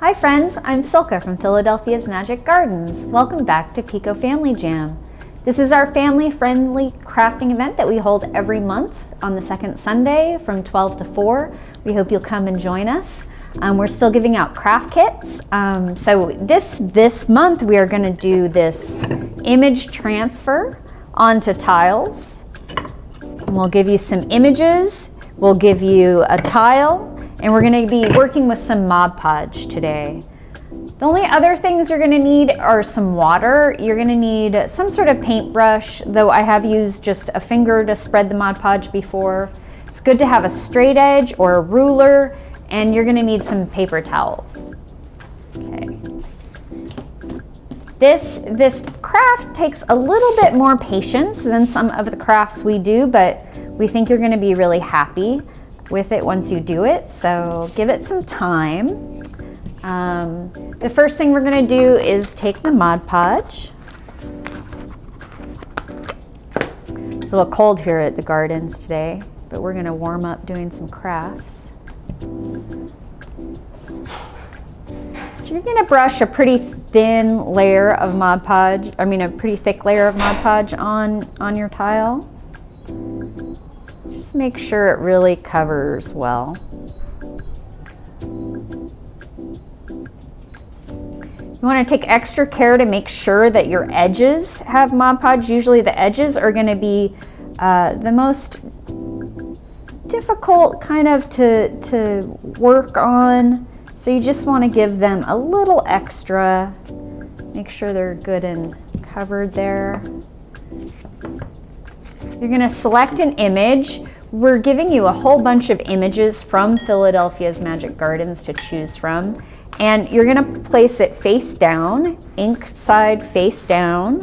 Hi friends, I'm Silka from Philadelphia's Magic Gardens. Welcome back to PECO Family Jam. This is our family-friendly crafting event that we hold every month on the second Sunday from 12 to 4. We hope you'll come and join us. We're still giving out craft kits. So this month we are going to do this image transfer onto tiles. And we'll give you some images, we'll give you a tile, and we're going to be working with some Mod Podge today. The only other things you're going to need are some water. You're going to need some sort of paintbrush, though I have used just a finger to spread the Mod Podge before. It's good to have a straight edge or a ruler, and you're going to need some paper towels. Okay. This craft takes a little bit more patience than some of the crafts we do, but we think you're going to be really happy with it once you do it, so give it some time. The first thing we're going to do is take the Mod Podge. It's a little cold here at the gardens today, but we're going to warm up doing some crafts. So you're going to brush a pretty thin layer of Mod Podge, a pretty thick layer of Mod Podge on your tile. Just make sure it really covers well. You want to take extra care to make sure that your edges have Mod Podge. Usually the edges are going to be the most difficult kind of to work on. So you just want to give them a little extra. Make sure they're good and covered there. You're going to select an image. We're giving you a whole bunch of images from Philadelphia's Magic Gardens to choose from. And you're going to place it face down, ink side face down.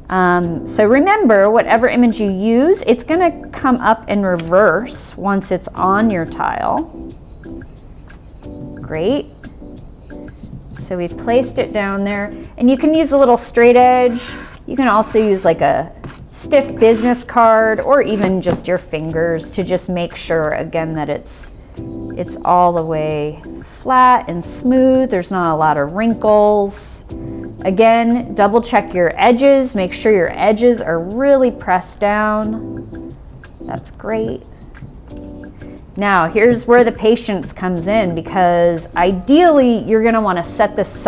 So remember, whatever image you use, it's going to come up in reverse once it's on your tile. Great. So we've placed it down there. And you can use a little straight edge. You can also use like a stiff business card or even just your fingers to just make sure again that it's all the way flat and smooth. There's not a lot of wrinkles. Again, double check your edges. Make sure your edges are really pressed down. That's great. Now here's where the patience comes in, because ideally you're going to want to set this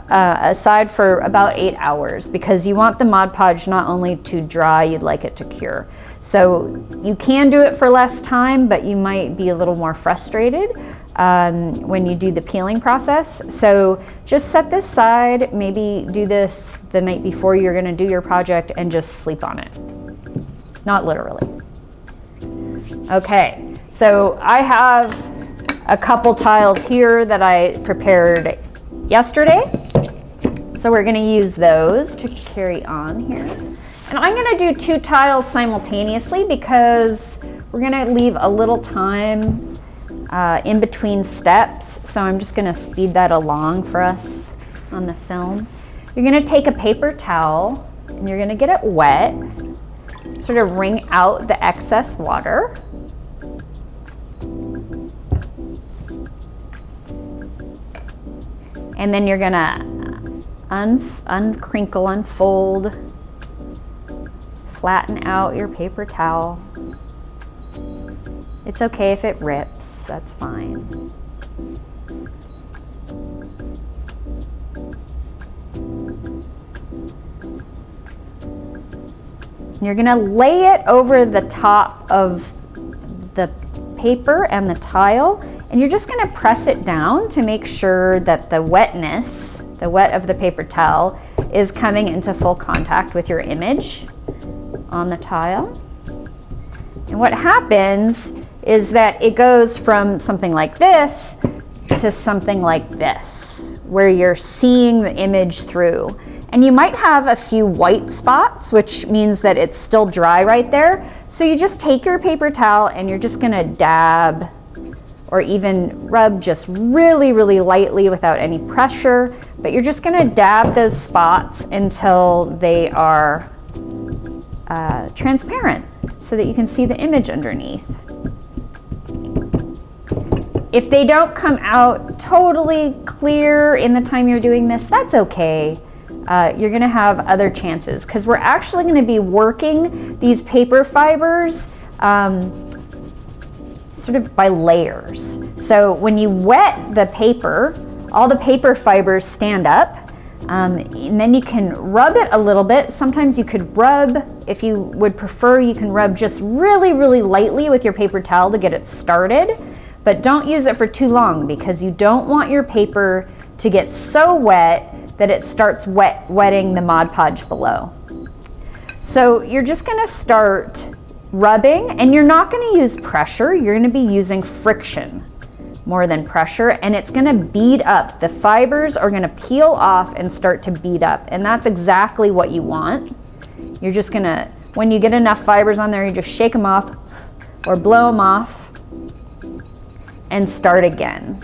aside for about 8 hours, because you want the Mod Podge not only to dry, you'd like it to cure. So you can do it for less time, but you might be a little more frustrated when you do the peeling process. So just set this aside, maybe do this the night before you're going to do your project and just sleep on it. Not literally. Okay, so I have a couple tiles here that I prepared yesterday. So we're going to use those to carry on here. And I'm going to do 2 tiles simultaneously because we're going to leave a little time in between steps. So I'm just going to speed that along for us on the film. You're going to take a paper towel and you're going to get it wet. Sort of wring out the excess water. And then you're going to uncrinkle, unfold, flatten out your paper towel. It's okay if it rips, that's fine. You're going to lay it over the top of the paper and the tile, and you're just going to press it down to make sure that the wet of the paper towel is coming into full contact with your image on the tile. And what happens is that it goes from something like this to something like this, where you're seeing the image through. And you might have a few white spots, which means that it's still dry right there. So you just take your paper towel and you're just gonna dab or even rub just really, really lightly without any pressure, but you're just gonna dab those spots until they are transparent so that you can see the image underneath. If they don't come out totally clear in the time you're doing this, that's okay. You're gonna have other chances because we're actually gonna be working these paper fibers sort of by layers. So when you wet the paper, all the paper fibers stand up, and then you can rub it a little bit. Sometimes you could rub, if you would prefer, you can rub just really, really lightly with your paper towel to get it started, but don't use it for too long because you don't want your paper to get so wet that it starts wetting the Mod Podge below. So you're just gonna start rubbing, and you're not gonna use pressure, you're gonna be using friction more than pressure, and it's gonna bead up. The fibers are gonna peel off and start to bead up, and that's exactly what you want. You're just gonna, when you get enough fibers on there, you just shake them off or blow them off and start again.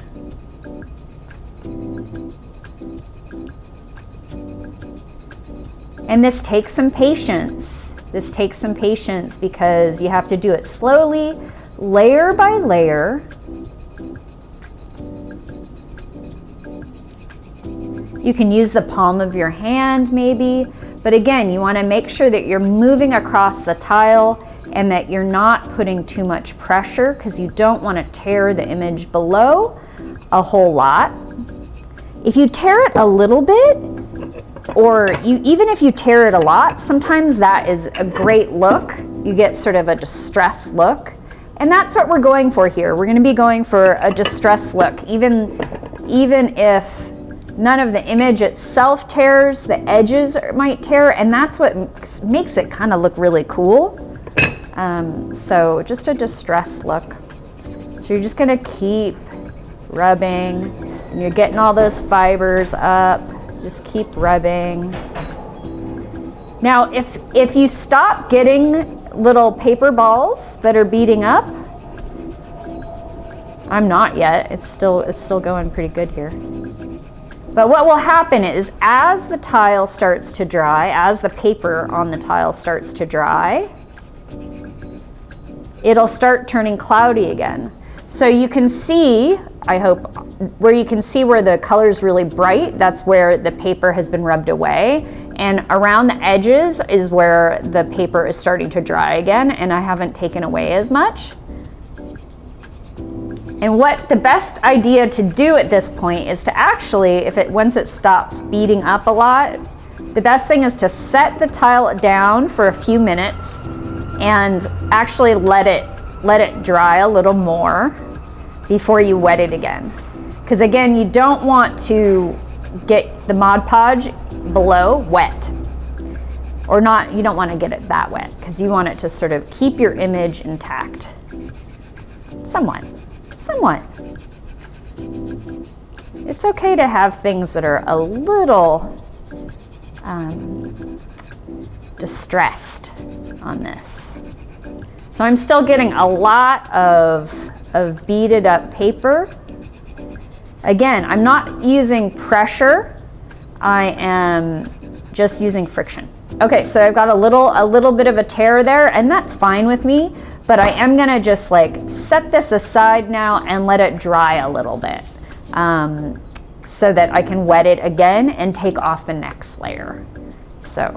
And this takes some patience. This takes some patience because you have to do it slowly, layer by layer. You can use the palm of your hand maybe, but again, you want to make sure that you're moving across the tile and that you're not putting too much pressure because you don't want to tear the image below a whole lot. If you tear it a little bit, or even if you tear it a lot, sometimes that is a great look. You get sort of a distressed look. And that's what we're going for here. We're going to be going for a distressed look. Even if none of the image itself tears, the edges might tear, and that's what makes it kind of look really cool. So just a distressed look. So you're just going to keep rubbing, and you're getting all those fibers up. Just keep rubbing. Now, if you stop getting little paper balls that are beading up, I'm not yet. It's still going pretty good here. But what will happen is as the tile starts to dry, as the paper on the tile starts to dry, it'll start turning cloudy again. So you can see, I hope, where you can see where the color's really bright, that's where the paper has been rubbed away. And around the edges is where the paper is starting to dry again, and I haven't taken away as much. And what the best idea to do at this point is to actually, once it stops beading up a lot, the best thing is to set the tile down for a few minutes and actually let it dry a little more before you wet it again. Because again, you don't want to get the Mod Podge below wet. Or not, you don't want to get it that wet because you want it to sort of keep your image intact. Somewhat. It's okay to have things that are a little distressed on this. So I'm still getting a lot of beaded up paper. Again, I'm not using pressure. I am just using friction. Okay, so I've got a little bit of a tear there, and that's fine with me, but I am gonna just like set this aside now and let it dry a little bit so that I can wet it again and take off the next layer. So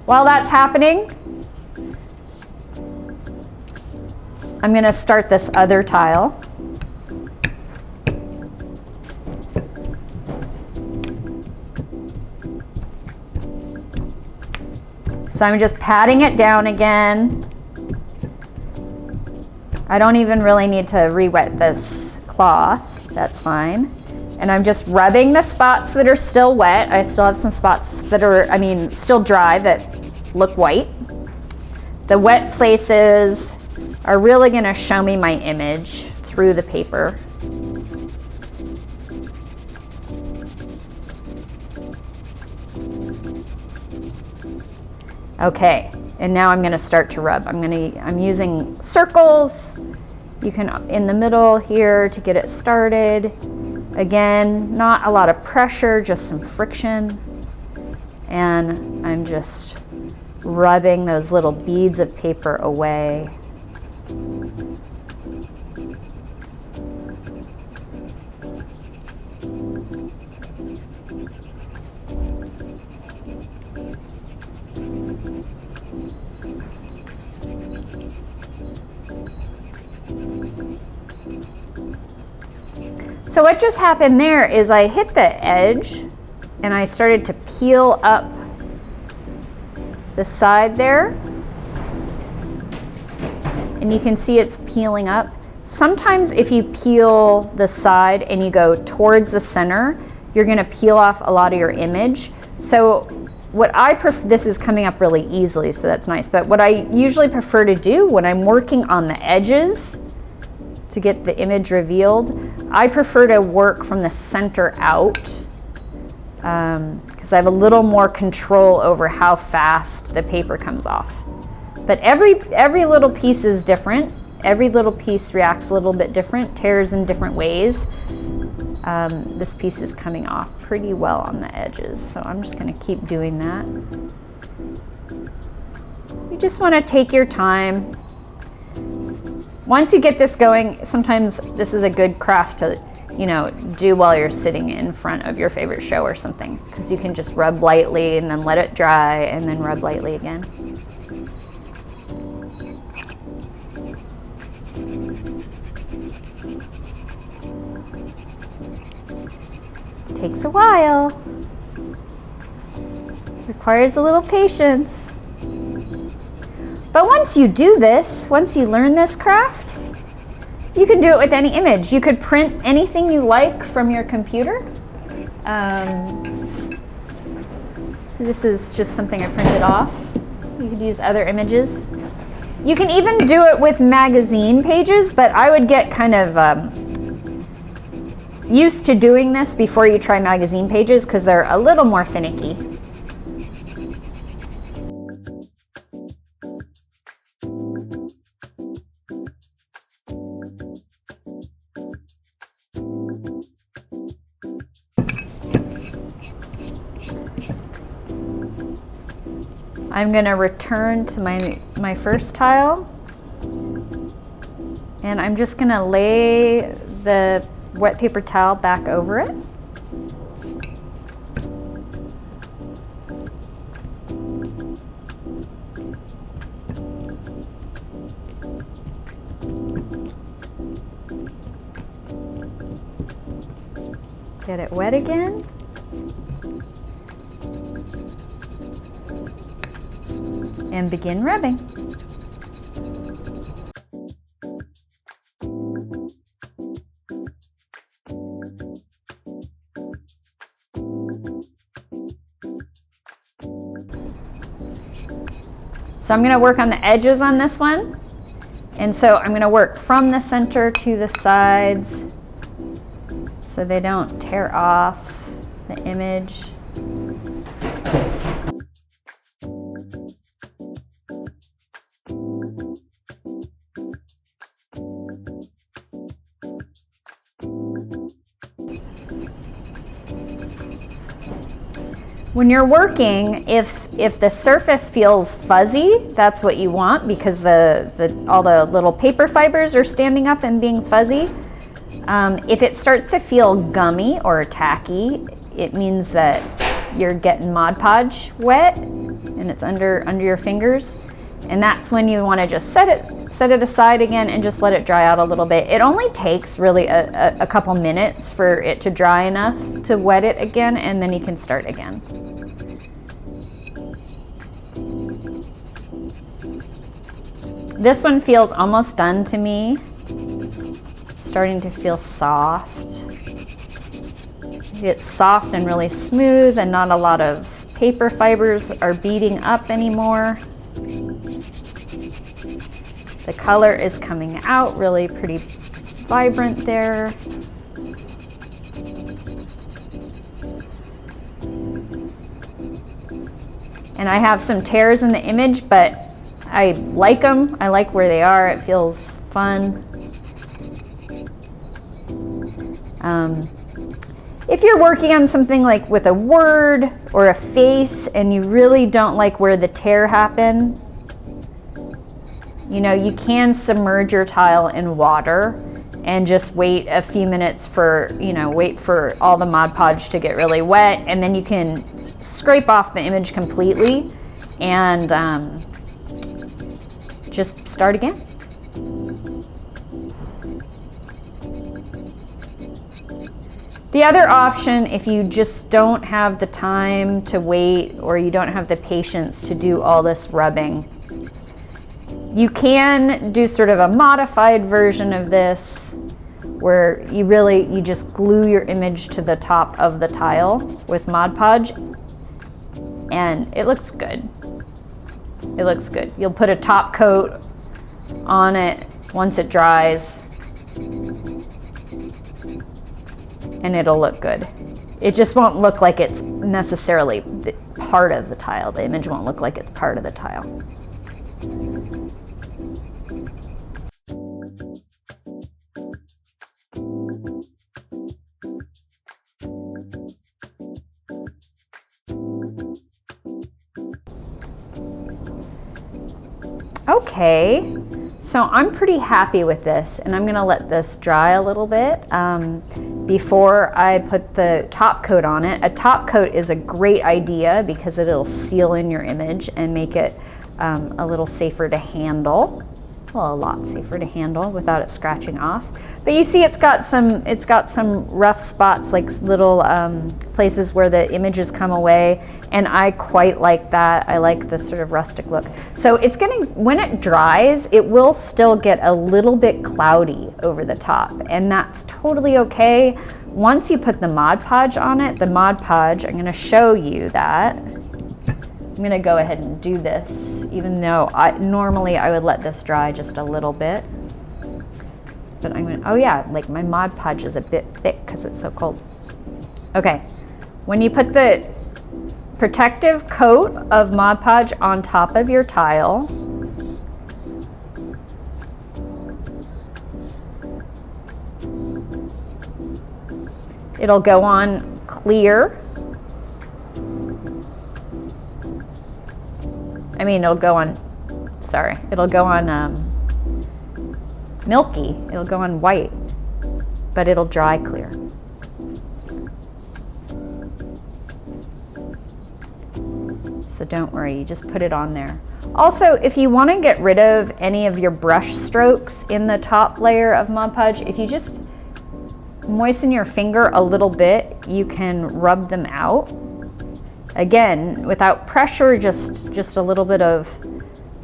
while that's happening, I'm gonna start this other tile. So I'm just patting it down again. I don't even really need to re-wet this cloth, that's fine. And I'm just rubbing the spots that are still wet. I still have some spots that are, still dry that look white. The wet places are really gonna show me my image through the paper. Okay, and now I'm gonna start to rub. I'm using circles. You can, in the middle here to get it started. Again, not a lot of pressure, just some friction. And I'm just rubbing those little beads of paper away. So what just happened there is I hit the edge and I started to peel up the side there. And you can see it's peeling up. Sometimes if you peel the side and you go towards the center, you're gonna peel off a lot of your image. So what I prefer, this is coming up really easily, so that's nice, but what I usually prefer to do when I'm working on the edges to get the image revealed, I prefer to work from the center out because I have a little more control over how fast the paper comes off. But every little piece is different. Every little piece reacts a little bit different, tears in different ways. This piece is coming off pretty well on the edges, so I'm just gonna keep doing that. You just wanna take your time. Once you get this going, sometimes this is a good craft to, you know, do while you're sitting in front of your favorite show or something, because you can just rub lightly and then let it dry and then rub lightly again. Takes a while. Requires a little patience. But once you do this, once you learn this craft, you can do it with any image. You could print anything you like from your computer. This is just something I printed off. You could use other images. You can even do it with magazine pages, but I would get kind of used to doing this before you try magazine pages because they're a little more finicky. I'm going to return to my first tile, and I'm just going to lay the wet paper towel back over it. Get it wet again. And begin rubbing. So I'm going to work on the edges on this one. And so I'm going to work from the center to the sides so they don't tear off the image. When you're working, if the surface feels fuzzy, that's what you want because all the little paper fibers are standing up and being fuzzy. If it starts to feel gummy or tacky, it means that you're getting Mod Podge wet and it's under your fingers. And that's when you want to just set it aside again and just let it dry out a little bit. It only takes really a couple minutes for it to dry enough to wet it again, and then you can start again. This one feels almost done to me. It's starting to feel soft. It's soft and really smooth, and not a lot of paper fibers are beating up anymore. The color is coming out really pretty vibrant there. And I have some tears in the image, but I like them. I like where they are. It feels fun. If you're working on something like with a word or a face and you really don't like where the tear happened, you know, you can submerge your tile in water and just wait a few minutes for, wait for all the Mod Podge to get really wet, and then you can scrape off the image completely and just start again. The other option, if you just don't have the time to wait or you don't have the patience to do all this rubbing, you can do sort of a modified version of this where you just glue your image to the top of the tile with Mod Podge, and it looks good. It looks good. You'll put a top coat on it once it dries, and it'll look good. It just won't look like it's necessarily part of the tile. The image won't look like it's part of the tile. Okay, so I'm pretty happy with this, and I'm gonna let this dry a little bit before I put the top coat on it. A top coat is a great idea because it'll seal in your image and make it a little safer to handle. Well, a lot safer to handle without it scratching off. But you see it's got some rough spots, like little places where the images come away, and I quite like that. I like the sort of rustic look. So when it dries, it will still get a little bit cloudy over the top, and that's totally okay. Once you put the Mod Podge on it, I'm gonna show you that. I'm gonna go ahead and do this, even though normally I would let this dry just a little bit. But oh yeah, like my Mod Podge is a bit thick because it's so cold. Okay, when you put the protective coat of Mod Podge on top of your tile, it'll go on clear. It'll go on milky. It'll go on white, but it'll dry clear. So don't worry, you just put it on there. Also, if you want to get rid of any of your brush strokes in the top layer of Mod Podge, if you just moisten your finger a little bit, you can rub them out. Again, without pressure, just a little bit of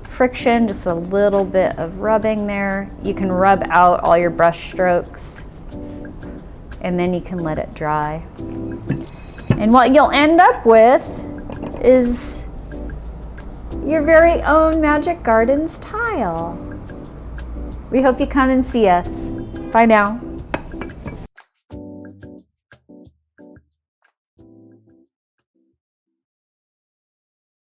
friction, just a little bit of rubbing there. You can rub out all your brush strokes, and then you can let it dry. And what you'll end up with is your very own Magic Gardens tile. We hope you come and see us. Bye now.